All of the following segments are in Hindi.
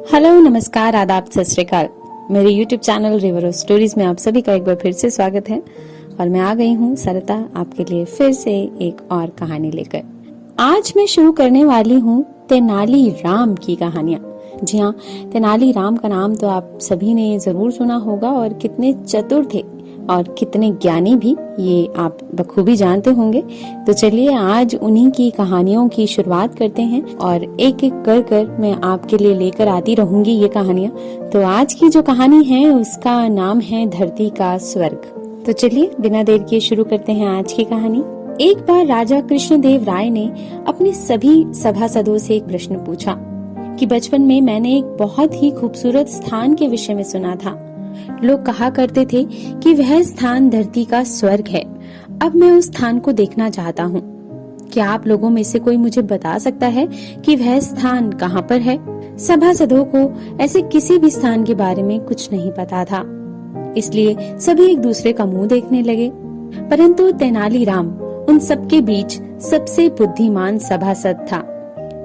हेलो, नमस्कार, आदाब, सत श्री अकाल। मेरे YouTube channel river of stories में आप सभी का एक बार फिर से स्वागत है और मैं आ गई हूँ सरिता आपके लिए फिर से एक और कहानी लेकर। आज मैं शुरू करने वाली हूँ तेनाली राम की कहानियाँ। जी हाँ, तेनाली राम का नाम तो आप सभी ने जरूर सुना होगा और कितने चतुर थे और कितने ज्ञानी भी, ये आप बखूबी जानते होंगे। तो चलिए आज उन्हीं की कहानियों की शुरुआत करते हैं और एक एक कर मैं आपके लिए लेकर आती रहूंगी ये कहानियाँ। तो आज की जो कहानी है उसका नाम है धरती का स्वर्ग। तो चलिए बिना देर किए शुरू करते हैं आज की कहानी। एक बार राजा कृष्णदेव राय ने अपने सभी सभासदों से एक प्रश्न पूछा कि बचपन में मैंने एक बहुत ही खूबसूरत स्थान के विषय में सुना था। लोग कहा करते थे कि वह स्थान धरती का स्वर्ग है। अब मैं उस स्थान को देखना चाहता हूँ। क्या आप लोगों में से कोई मुझे बता सकता है कि वह स्थान कहाँ पर है? सभासदों को ऐसे किसी भी स्थान के बारे में कुछ नहीं पता था, इसलिए सभी एक दूसरे का मुंह देखने लगे। परंतु तेनालीराम उन सबके बीच सबसे बुद्धिमान सभासद था।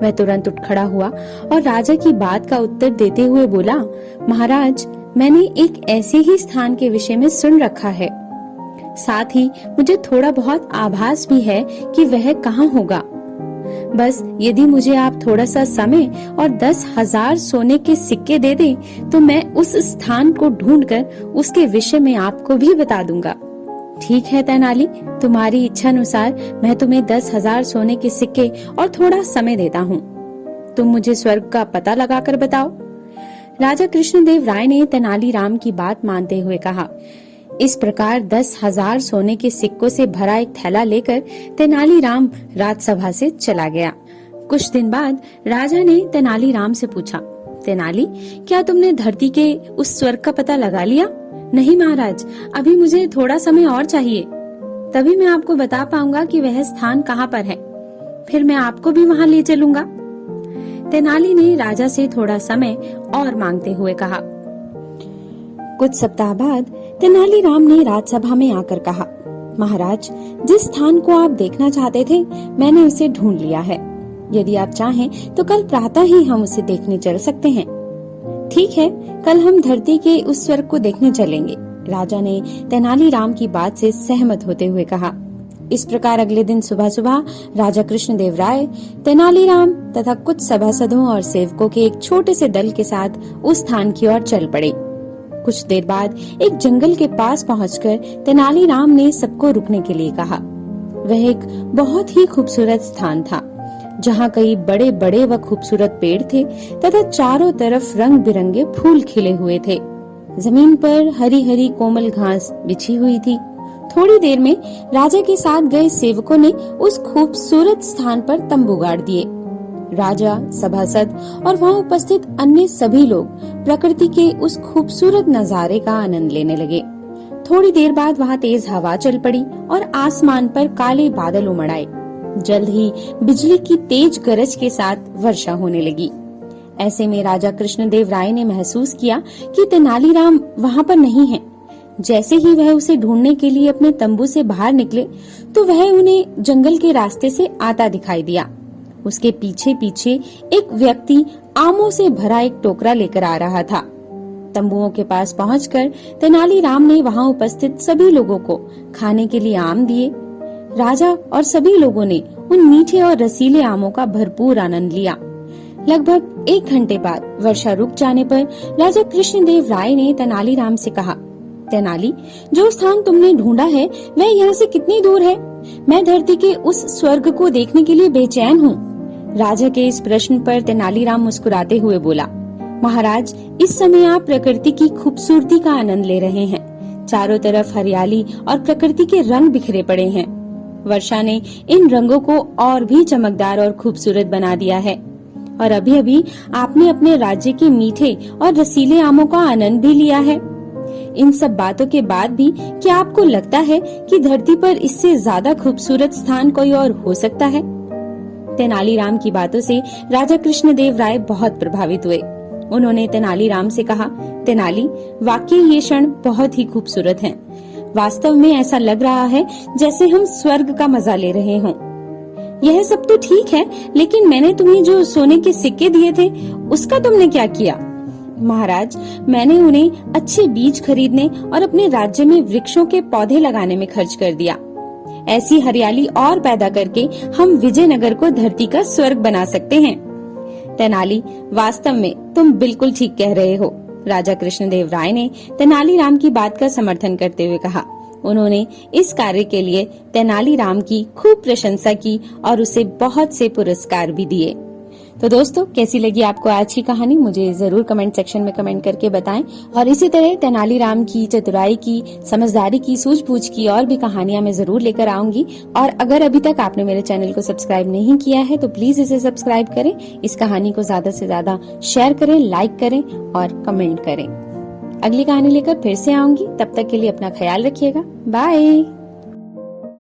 वह तुरंत उठ खड़ा हुआ और राजा की बात का उत्तर देते हुए बोला, महाराज, मैंने एक ऐसे ही स्थान के विषय में सुन रखा है। साथ ही मुझे थोड़ा बहुत आभास भी है कि वह कहाँ होगा। बस यदि मुझे आप थोड़ा सा समय और 10,000 सोने के सिक्के दे दें, तो मैं उस स्थान को ढूंढकर उसके विषय में आपको भी बता दूंगा। ठीक है तेनाली, तुम्हारी इच्छा अनुसार मैं तुम्हें 10,000 सोने के सिक्के और थोड़ा समय देता हूँ। तुम मुझे स्वर्ग का पता लगाकर बताओ। राजा कृष्णदेव राय ने तेनालीराम की बात मानते हुए कहा। इस प्रकार 10,000 सोने के सिक्कों से भरा एक थैला लेकर तेनालीराम राजसभा से चला गया। कुछ दिन बाद राजा ने तेनालीराम से पूछा, तेनाली, क्या तुमने धरती के उस स्वर्ग का पता लगा लिया? नहीं महाराज, अभी मुझे थोड़ा समय और चाहिए, तभी मैं आपको बता पाऊंगा कि वह स्थान कहाँ पर है। फिर मैं आपको भी वहाँ ले चलूंगा। तेनाली ने राजा से थोड़ा समय और मांगते हुए कहा। कुछ सप्ताह बाद तेनालीराम ने राजसभा में आकर कहा, महाराज, जिस स्थान को आप देखना चाहते थे मैंने उसे ढूंढ लिया है। यदि आप चाहें तो कल प्रातः ही हम उसे देखने चल सकते हैं। ठीक है, कल हम धरती के उस स्वर्ग को देखने चलेंगे। राजा ने तेनालीराम की बात से सहमत होते हुए कहा। इस प्रकार अगले दिन सुबह सुबह राजा कृष्णदेव राय, तेनालीराम तथा कुछ सभासदों और सेवकों के एक छोटे से दल के साथ उस स्थान की ओर चल पड़े। कुछ देर बाद एक जंगल के पास पहुंचकर तेनालीराम ने सबको रुकने के लिए कहा। वह एक बहुत ही खूबसूरत स्थान था, जहाँ कई बड़े बड़े व खूबसूरत पेड़ थे तथा चारों तरफ रंग बिरंगे फूल खिले हुए थे। जमीन पर हरी हरी कोमल घास बिछी हुई थी। थोड़ी देर में राजा के साथ गए सेवकों ने उस खूबसूरत स्थान पर तंबू गाड़ दिए। राजा, सभासद और वहाँ उपस्थित अन्य सभी लोग प्रकृति के उस खूबसूरत नजारे का आनंद लेने लगे। थोड़ी देर बाद वहाँ तेज हवा चल पड़ी और आसमान पर काले बादल उमड़ आए। जल्द ही बिजली की तेज गरज के साथ वर्षा होने लगी। ऐसे में राजा कृष्णदेव राय ने महसूस किया कि तेनालीराम वहाँ पर नहीं है। जैसे ही वह उसे ढूंढने के लिए अपने तंबू से बाहर निकले तो वह उन्हें जंगल के रास्ते से आता दिखाई दिया। उसके पीछे पीछे एक व्यक्ति आमों से भरा एक टोकरा लेकर आ रहा था। तंबुओं के पास पहुंचकर तेनालीराम ने वहां उपस्थित सभी लोगों को खाने के लिए आम दिए। राजा और सभी लोगों ने उन मीठे और रसीले आमों का भरपूर आनंद लिया। लगभग 1 घंटे बाद वर्षा रुक जाने पर राजा कृष्णदेव राय ने तेनालीराम से कहा, तेनाली, जो स्थान तुमने ढूंढा है वह यहाँ से कितनी दूर है? मैं धरती के उस स्वर्ग को देखने के लिए बेचैन हूँ। राजा के इस प्रश्न पर तेनालीराम मुस्कुराते हुए बोला, महाराज, इस समय आप प्रकृति की खूबसूरती का आनंद ले रहे हैं। चारों तरफ हरियाली और प्रकृति के रंग बिखरे पड़े हैं। वर्षा ने इन रंगों को और भी चमकदार और खूबसूरत बना दिया है और अभी अभी आपने अपने राज्य के मीठे और रसीले आमों का आनंद भी लिया है। इन सब बातों के बाद भी क्या आपको लगता है कि धरती पर इससे ज्यादा खूबसूरत स्थान कोई और हो सकता है? तेनालीराम की बातों से राजा कृष्णदेव राय बहुत प्रभावित हुए। उन्होंने तेनालीराम से कहा, तेनाली, वाकई ये क्षण बहुत ही खूबसूरत हैं। वास्तव में ऐसा लग रहा है जैसे हम स्वर्ग का मजा ले रहे हों। यह सब तो ठीक है, लेकिन मैंने तुम्हें जो सोने के सिक्के दिए थे उसका तुमने क्या किया? महाराज, मैंने उन्हें अच्छे बीज खरीदने और अपने राज्य में वृक्षों के पौधे लगाने में खर्च कर दिया। ऐसी हरियाली और पैदा करके हम विजयनगर को धरती का स्वर्ग बना सकते हैं। तेनाली, वास्तव में तुम बिल्कुल ठीक कह रहे हो। राजा कृष्णदेव राय ने तेनालीराम की बात का समर्थन करते हुए कहा। उन्होंने इस कार्य के लिए तेनालीराम की खूब प्रशंसा की और उसे बहुत से पुरस्कार भी दिए। तो दोस्तों, कैसी लगी आपको आज की कहानी? मुझे जरूर कमेंट सेक्शन में कमेंट करके बताएं। और इसी तरह तेनालीराम की चतुराई की, समझदारी की, सूझबूझ की और भी कहानियां मैं जरूर लेकर आऊंगी। और अगर अभी तक आपने मेरे चैनल को सब्सक्राइब नहीं किया है तो प्लीज इसे सब्सक्राइब करें। इस कहानी को ज्यादा से ज्यादा शेयर करें, लाइक करें और कमेंट करें। अगली कहानी लेकर फिर से आऊंगी। तब तक के लिए अपना ख्याल रखिएगा। बाय।